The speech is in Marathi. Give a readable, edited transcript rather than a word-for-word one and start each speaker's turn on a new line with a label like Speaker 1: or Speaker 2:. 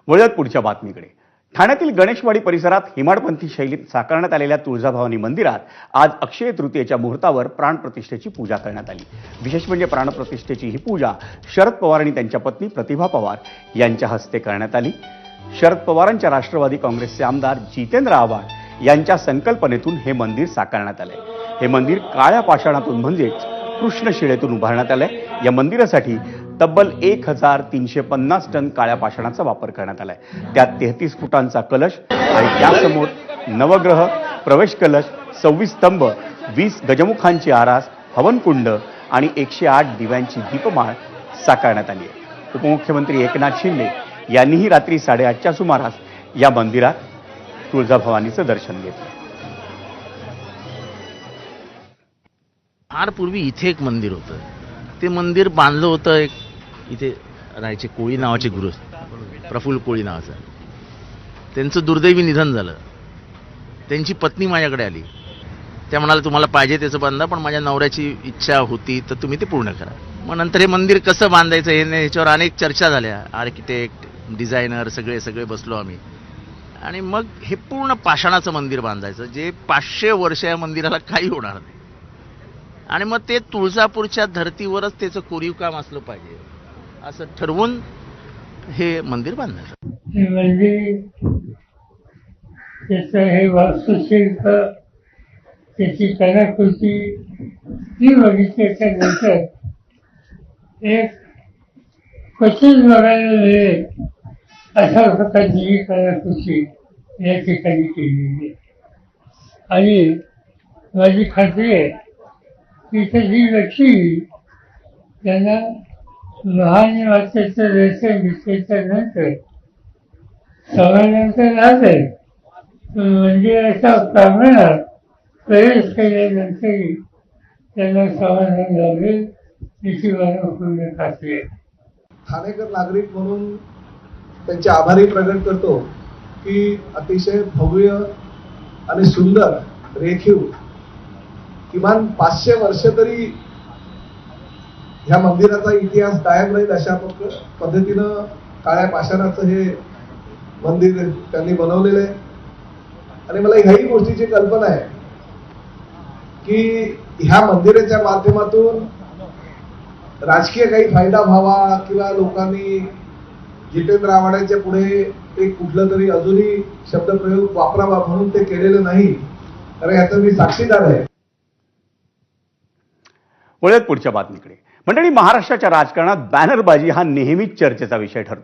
Speaker 1: वळत पुढच्या बातमीकडे. ठाण्यातील गणेशवाडी परिसरात हेमाडपंथी शैलीत साकारण्यात आलेल्या तुळजाभवानी मंदिरात आज अक्षय तृतीयेच्या मुहूर्तावर प्राणप्रतिष्ठेची पूजा करण्यात आली. विशेष म्हणजे प्राणप्रतिष्ठेची ही पूजा शरद पवार आणि त्यांच्या पत्नी प्रतिभा पवार यांच्या हस्ते करण्यात आली. शरद पवारांच्या राष्ट्रवादी काँग्रेसचे आमदार जितेंद्र आव्हाड यांच्या संकल्पनेतून हे मंदिर साकारण्यात आले. हे मंदिर काळ्या पाषाणातून म्हणजेच कृष्णशिळेतून उभारण्यात आलंय. या मंदिरासाठी तब्बल 1350 टन काळ्या पाषाणाचा वापर करण्यात आलाय. त्यात 33 फुटांचा कलश आणि त्यासमोर नवग्रह, प्रवेश कलश, 26 स्तंभ, 20 गजमुखांची आरास, हवनकुंड आणि 108 दिव्यांची दीपमाळ साकारण्यात आली आहे. उपमुख्यमंत्री एकनाथ शिंदे यांनीही रात्री 8:30च्या सुमारास या मंदिरात तुळजाभवानीचं दर्शन घेतलं.
Speaker 2: फार पूर्वी इथे एक मंदिर होतं. ते मंदिर बांधलं होतं एक इथे राहायचे कोळी नावाचे गुरु, प्रफुल्ल कोळी नावाचा. त्यांचं दुर्दैवी निधन झालं. त्यांची पत्नी माझ्याकडे आली. त्या म्हणाला तुम्हाला पाहिजे त्याचं बांधा, पण माझ्या नवऱ्याची इच्छा होती तर तुम्ही ते पूर्ण करा. मग नंतर हे मंदिर कसं बांधायचं ह्याच्यावर अनेक चर्चा झाल्या. आर्किटेक्ट, डिझायनर सगळे बसलो आम्ही आणि मग हे पूर्ण पाषाणाचं मंदिर बांधायचं, जे 500 वर्ष या मंदिराला काही होणार नाही. आणि मग ते तुळजापूरच्या धर्तीवरच त्याचं कोरीव काम असलं पाहिजे असं ठरवून हे मंदिर बांधलं.
Speaker 3: हे मंदिर त्याचं हे वास्तुशिल्प, त्याची कलाकृती ही बघितल्याच्या नंतर एक क्वचित बघायला मिळेल अशा प्रकारची ही कलाकृती या ठिकाणी केलेली आहे. आणि माझी खात्री आहे की जी व्यक्ती त्यांना महान वाचायचं दर्शन घेतल्याच्या नंतर समाजानंतर आलं मंदिराच्या प्रांगणात प्रवेश केल्यानंतरही त्यांना समाधान लाभेल याची मला पूर्ण खात्री आहे.
Speaker 4: ठाणेकर नागरिक म्हणून त्यांचे आभारी प्रकट करतो की अतिशय भव्य आणि सुंदर रेखीव किमान 500 वर्ष तरी ह्या मंदिराचा इतिहास कायम राहील अशा पद्धतीनं काळ्या पाषाणाचं हे मंदिर त्यांनी बनवलेलं आहे. आणि मला ह्याही गोष्टीची कल्पना आहे की ह्या मंदिराच्या माध्यमातून राजकीय काही फायदा व्हावा किंवा लोकांनी जितेंद्र आव्हाडांच्या पुढे एक कुठलं तरी अजूनही शब्दप्रयोग वापरावा म्हणून ते केलेलं नाही. तर याचा मी साक्षीदार आहे.
Speaker 1: वळत पुढच्या बातमीकडे. मंडळी, महाराष्ट्राच्या राजकारणात बॅनरबाजी हा नेहमीच चर्चेचा विषय ठरतो.